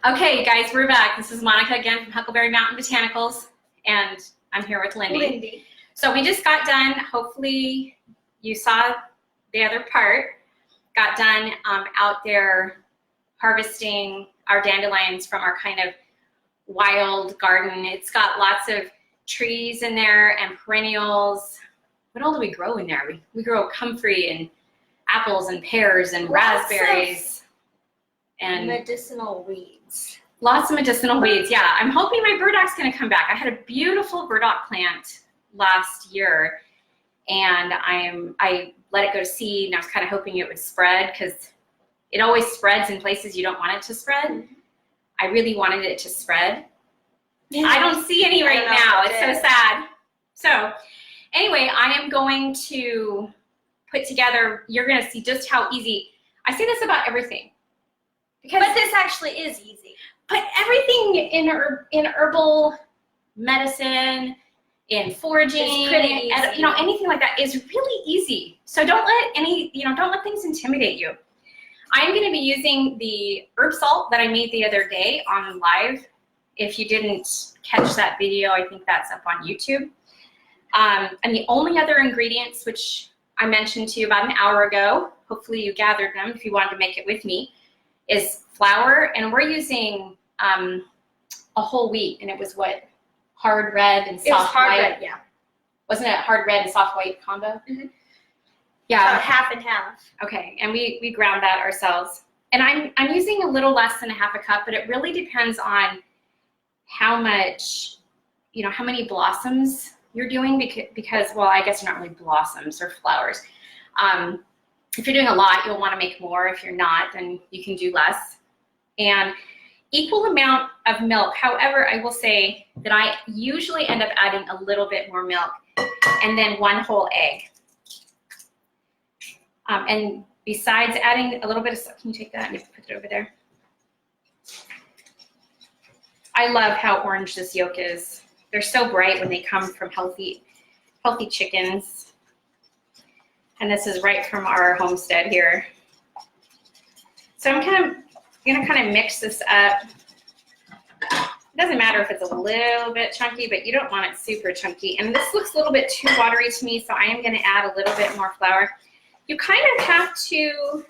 Okay, guys, we're back. This is Monica again from Huckleberry Mountain Botanicals, and I'm here with Lindy. So we just got done. Hopefully you saw the other part. Got done out there harvesting our dandelions from our kind of wild garden. It's got lots of trees in there and perennials. What all do we grow in there? We grow comfrey and apples and pears and raspberries. And medicinal weeds. Lots of medicinal weeds, yeah. I'm hoping my burdoc's gonna come back. I had a beautiful burdock plant last year, and I let it go to seed, and I was kind of hoping it would spread because it always spreads in places you don't want it to spread. Mm-hmm. I really wanted it to spread. Yeah. I don't see any right now. It's so sad. So anyway, I am going to put together, you're gonna see just how easy, I say this about everything. But this actually is easy. But everything in herbal medicine, in foraging, anything like that is really easy. So don't let things intimidate you. I'm going to be using the herb salt that I made the other day on live. If you didn't catch that video, I think that's up on YouTube. And the only other ingredients, which I mentioned to you about an hour ago, hopefully you gathered them if you wanted to make it with me, is flour, and we're using a whole wheat, and it was what, hard red and soft white? Red, yeah. Wasn't it hard red and soft white combo? Mm-hmm. Yeah. About half and half. Okay, and we ground that ourselves. And I'm using a little less than a half a cup, but it really depends on how much, how many blossoms you're doing, because well, I guess they're not really blossoms or flowers. If you're doing a lot, you'll want to make more. If you're not, then you can do less. And equal amount of milk. However, I will say that I usually end up adding a little bit more milk and then one whole egg. And besides adding a little bit of, can you take that and put it over there? I love how orange this yolk is. They're so bright when they come from healthy chickens. And this is right from our homestead here. So I'm gonna mix this up. It doesn't matter if it's a little bit chunky, but you don't want it super chunky. And this looks a little bit too watery to me, so I am gonna add a little bit more flour. You kind of have to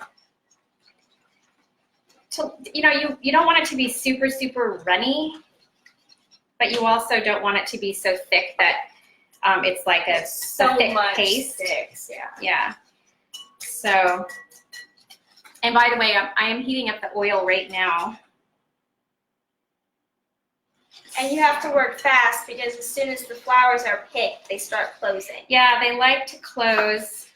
you don't want it to be super, super runny, but you also don't want it to be so thick that it's like a thick paste. Sticks, yeah. So, and by the way, I am heating up the oil right now. And you have to work fast because as soon as the flowers are picked, they start closing. Yeah, they like to close.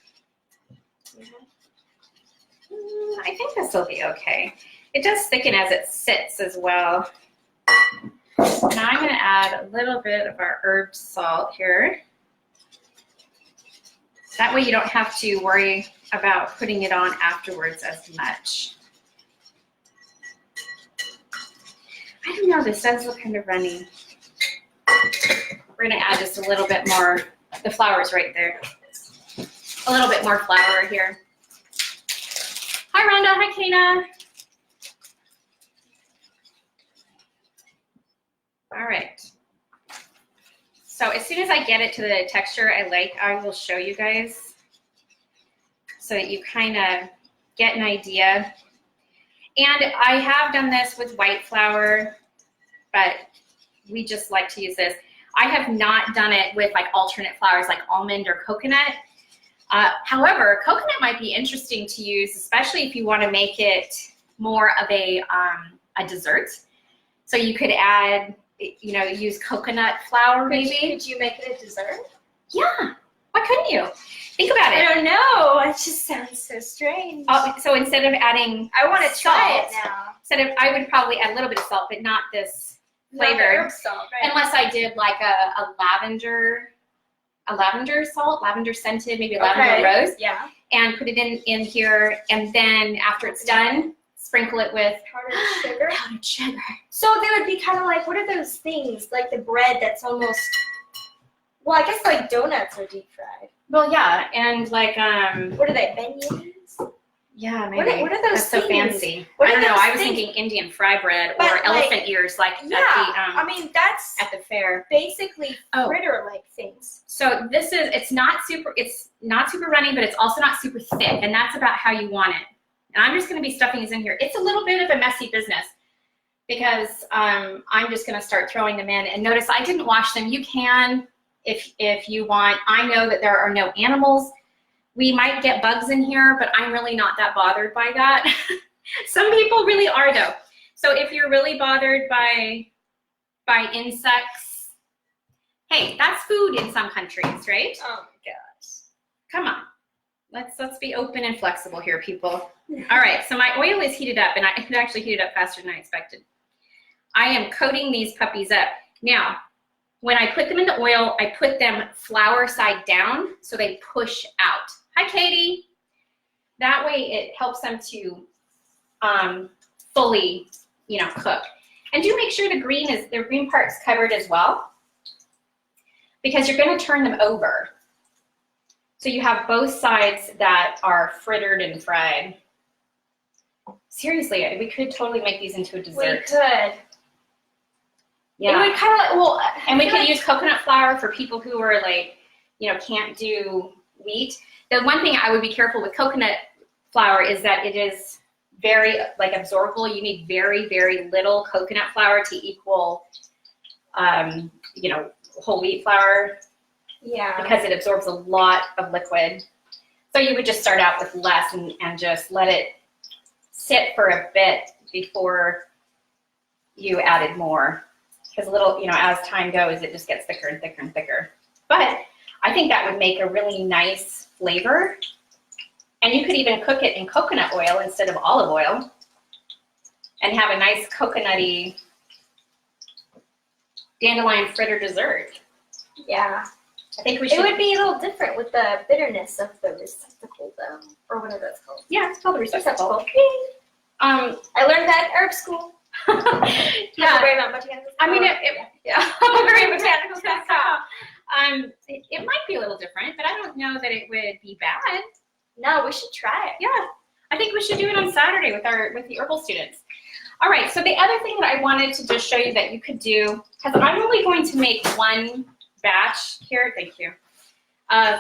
I think this will be okay. It does thicken as it sits as well. Now I'm going to add a little bit of our herb salt here. That way you don't have to worry about putting it on afterwards as much. I don't know, this does look kind of runny. We're going to add just a little bit more. The flour's right there. A little bit more flour here. Hi Rhonda, hi Kana. All right. So as soon as I get it to the texture I like, I will show you guys so that you kind of get an idea. And I have done this with white flour, but we just like to use this. I have not done it with like alternate flours like almond or coconut. However, coconut might be interesting to use, especially if you want to make it more of a dessert. So you could add, use coconut flour maybe. Could you make it a dessert? Yeah. Why couldn't you? Think about it. I don't know. It just sounds so strange. Oh, so instead of adding I want to try it now. I would probably add a little bit of salt, but not this flavor. Not the herb salt, right? Unless I did like a lavender salt, lavender scented, maybe a lavender rose. Yeah. And put it in here, and then after it's done, sprinkle it with powdered sugar. Powdered sugar. So they would be kind of like, what are those things? Like the bread that's almost, well, I guess like donuts are deep fried. Well, yeah, and like what are they? Beignets? Yeah, maybe. What are those That's so things? fancy. What I are don't know. those I was things? thinking Indian fry bread But, or like, elephant ears, like Yeah, at I mean that's the fair. basically Oh. fritter-like things. So this is, it's not super runny, but it's also not super thick, and that's about how you want it. And I'm just gonna be stuffing these in here. It's a little bit of a messy business because I'm just gonna start throwing them in. And notice I didn't wash them. You can if you want. I know that there are no animals. We might get bugs in here, but I'm really not that bothered by that. Some people really are though. So if you're really bothered by insects, hey, that's food in some countries, right? Oh my gosh. Come on. Let's be open and flexible here, people. All right, so my oil is heated up, and it actually heated up faster than I expected. I am coating these puppies up. Now, when I put them in the oil, I put them flour side down so they push out. Hi, Katie. That way it helps them to fully, cook. And do make sure the green part's covered as well, because you're going to turn them over. So you have both sides that are frittered and fried. Seriously, we could totally make these into a dessert. We could. Yeah. It would kind of like, well, And we could use coconut flour for people who are like, can't do wheat. The one thing I would be careful with coconut flour is that it is very absorbable. You need very, very little coconut flour to equal, whole wheat flour. Yeah. Because it absorbs a lot of liquid. So you would just start out with less and just let it sit for a bit before you added more. Because as time goes, it just gets thicker and thicker and thicker. But I think that would make a really nice flavor. And you could even cook it in coconut oil instead of olive oil and have a nice coconutty dandelion fritter dessert. Yeah. I think we should. It would be a little different with the bitterness of the receptacle, though, or whatever it's called. Yeah, it's called the receptacle. I learned that in herb school. Yeah. Botanicals. I mean, Botanicals.com. It might be a little different, but I don't know that it would be bad. No, we should try it. Yeah, I think we should do it on Saturday with the herbal students. All right, so the other thing that I wanted to just show you that you could do, because I'm only going to make one batch here, thank you, of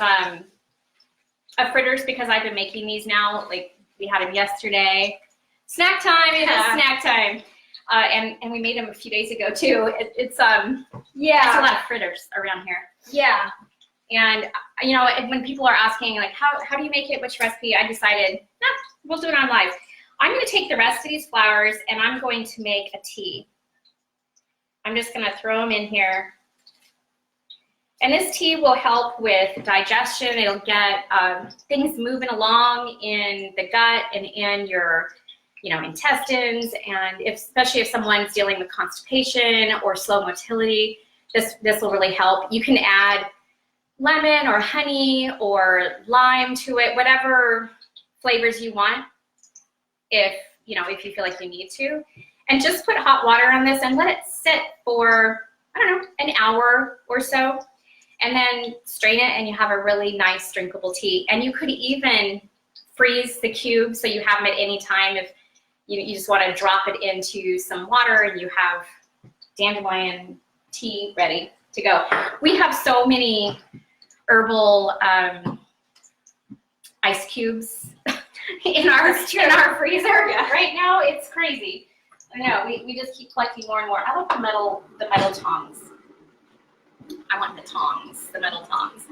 fritters, because I've been making these now, like we had them yesterday. Snack time, it is snack time. And we made them a few days ago too. It's a lot of fritters around here. Yeah. And when people are asking like, how do you make it, which recipe, I decided, we'll do it on live. I'm gonna take the rest of these flours and I'm going to make a tea. I'm just gonna throw them in here. And this tea will help with digestion. It'll get things moving along in the gut and in your intestines, and especially if someone's dealing with constipation or slow motility, this will really help. You can add lemon or honey or lime to it, whatever flavors you want, if you feel like you need to. And just put hot water on this and let it sit for, I don't know, an hour or so. And then strain it and you have a really nice drinkable tea. And you could even freeze the cubes so you have them at any time if you just want to drop it into some water and you have dandelion tea ready to go. We have so many herbal ice cubes in our freezer right now. It's crazy. I know, we just keep collecting more and more. I like the metal tongs. I want the metal tongs.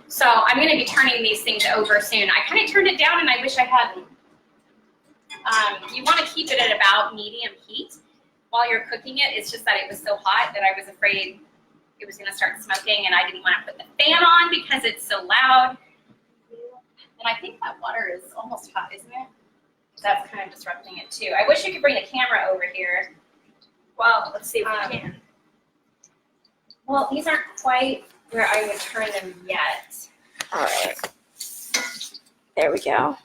So I'm going to be turning these things over soon. I kind of turned it down and I wish I hadn't. You want to keep it at about medium heat while you're cooking it. It's just that it was so hot that I was afraid it was going to start smoking, and I didn't want to put the fan on because it's so loud. And I think that water is almost hot, isn't it? That's kind of disrupting it too. I wish you could bring the camera over here. Well, let's see if we can. Well, these aren't quite where I would turn them yet. All right. There we go.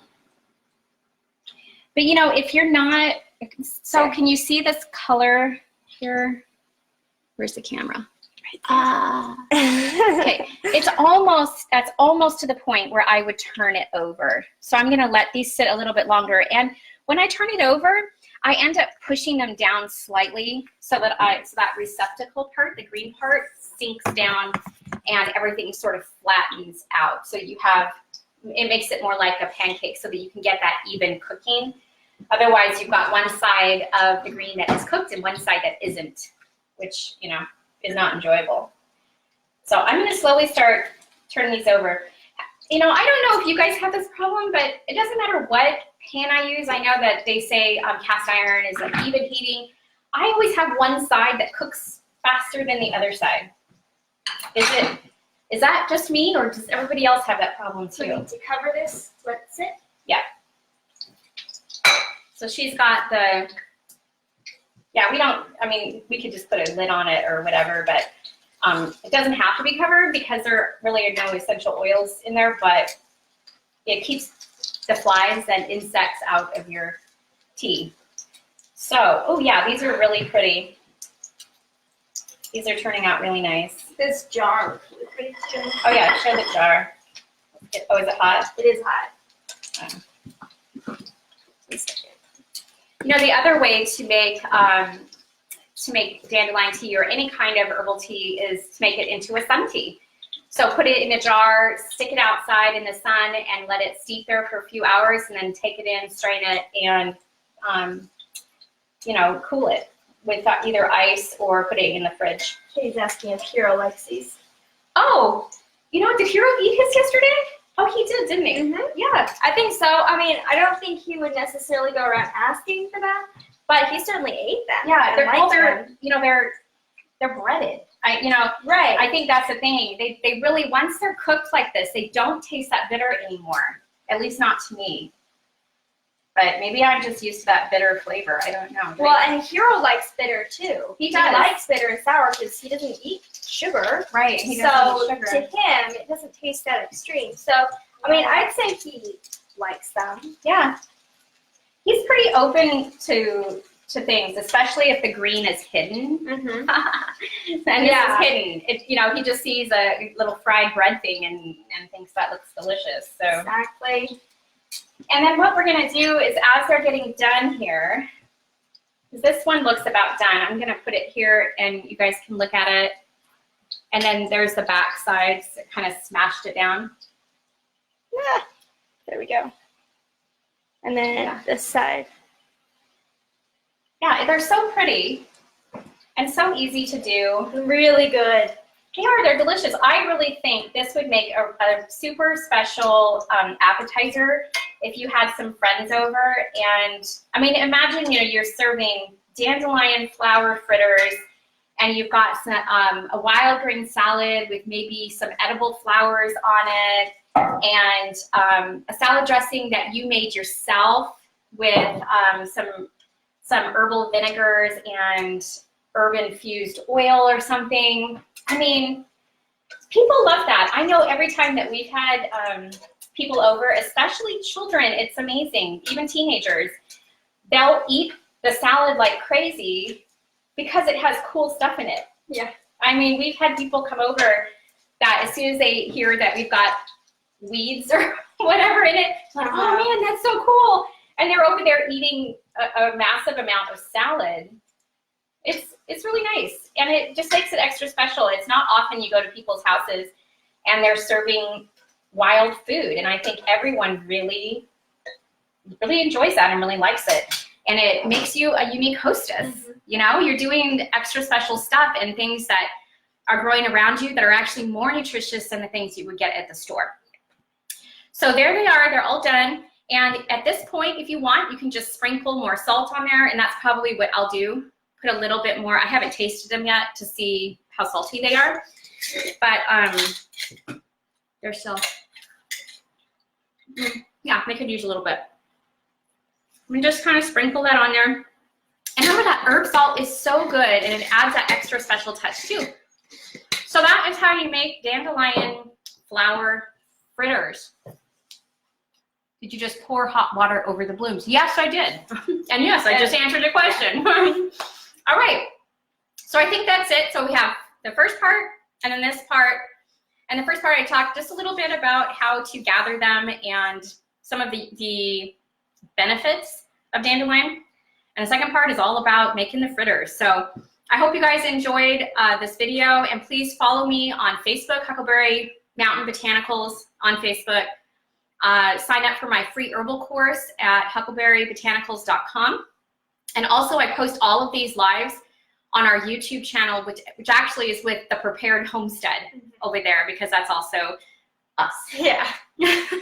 But if you're not, so can you see this color here? Where's the camera? Okay, that's almost to the point where I would turn it over. So I'm gonna let these sit a little bit longer. And when I turn it over, I end up pushing them down slightly so that that receptacle part, the green part, sinks down and everything sort of flattens out. So it makes it more like a pancake so that you can get that even cooking. Otherwise, you've got one side of the green that is cooked and one side that isn't, which, is not enjoyable. So I'm going to slowly start turning these over. I don't know if you guys have this problem, but it doesn't matter what pan I use. I know that they say cast iron is like even heating. I always have one side that cooks faster than the other side. Is that just me, or does everybody else have that problem too? So we need to cover this, let it sit. Yeah. So she's got we could just put a lid on it or whatever, but it doesn't have to be covered because there really are no essential oils in there, but it keeps the flies and insects out of your tea. So, oh yeah, these are really pretty. These are turning out really nice. This jar. Oh yeah, show the jar. Oh, is it hot? It is hot. The other way to make dandelion tea or any kind of herbal tea is to make it into a sun tea. So put it in a jar, stick it outside in the sun, and let it steep there for a few hours, and then take it in, strain it, and cool it with either ice or put it in the fridge. He's asking if Hero likes these. Oh, did Hero eat his yesterday? Oh, he did, didn't he? Mm-hmm. Yeah. I think so. I don't think he would necessarily go around asking for that, but he certainly ate them. Yeah, they're breaded. Right. I think that's the thing. They really, once they're cooked like this, they don't taste that bitter anymore. At least not to me. But maybe I'm just used to that bitter flavor. I don't know. Well, and Hero likes bitter too. He does. He likes bitter and sour because he doesn't eat sugar. Right. So to him, it doesn't taste that extreme. So, I'd say he likes them. Yeah. He's pretty open to things, especially if the green is hidden. Mm-hmm. And this is hidden. He just sees a little fried bread thing and thinks that looks delicious. So exactly. And then what we're going to do is, as they're getting done here, this one looks about done. I'm going to put it here, and you guys can look at it. And then there's the back sides that kind of smashed it down. Yeah. There we go. And then this side. Yeah, they're so pretty and so easy to do. Really good. They're delicious. I really think this would make a super special appetizer if you had some friends over. And imagine, you're serving dandelion flower fritters, and you've got some, a wild green salad with maybe some edible flowers on it, and a salad dressing that you made yourself with some herbal vinegars and herb-infused oil or something. People love that. I know every time that we've had people over, especially children, it's amazing. Even teenagers, they'll eat the salad like crazy because it has cool stuff in it. Yeah. We've had people come over that as soon as they hear that we've got weeds or whatever in it, like, oh man, that's so cool. And they're over there eating a massive amount of salad. It's really nice, and it just makes it extra special. It's not often you go to people's houses and they're serving wild food, and I think everyone really enjoys that and really likes it. And it makes you a unique hostess. Mm-hmm. You're doing extra special stuff and things that are growing around you that are actually more nutritious than the things you would get at the store. So there they are. They're all done. And at this point, if you want, you can just sprinkle more salt on there, and that's probably what I'll do. Put a little bit more. I haven't tasted them yet to see how salty they are, but they're still, yeah, they could use a little bit. Just kind of sprinkle that on there. And remember that herb salt is so good, and it adds that extra special touch too. So that is how you make dandelion flower fritters. Did you just pour hot water over the blooms? Yes, I did. And yes, I just answered the question. All right. So I think that's it. So we have the first part and then this part. And the first part I talked just a little bit about how to gather them and some of the benefits of dandelion. And the second part is all about making the fritters. So I hope you guys enjoyed this video, and please follow me on Facebook, Huckleberry Mountain Botanicals on Facebook. Sign up for my free herbal course at huckleberrybotanicals.com. And also I post all of these lives on our YouTube channel, which actually is with the Prepared Homestead over there, because that's also us. Yeah.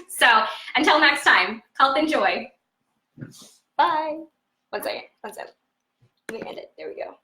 So until next time, health and joy. Bye. 1 second. Let me end it. There we go.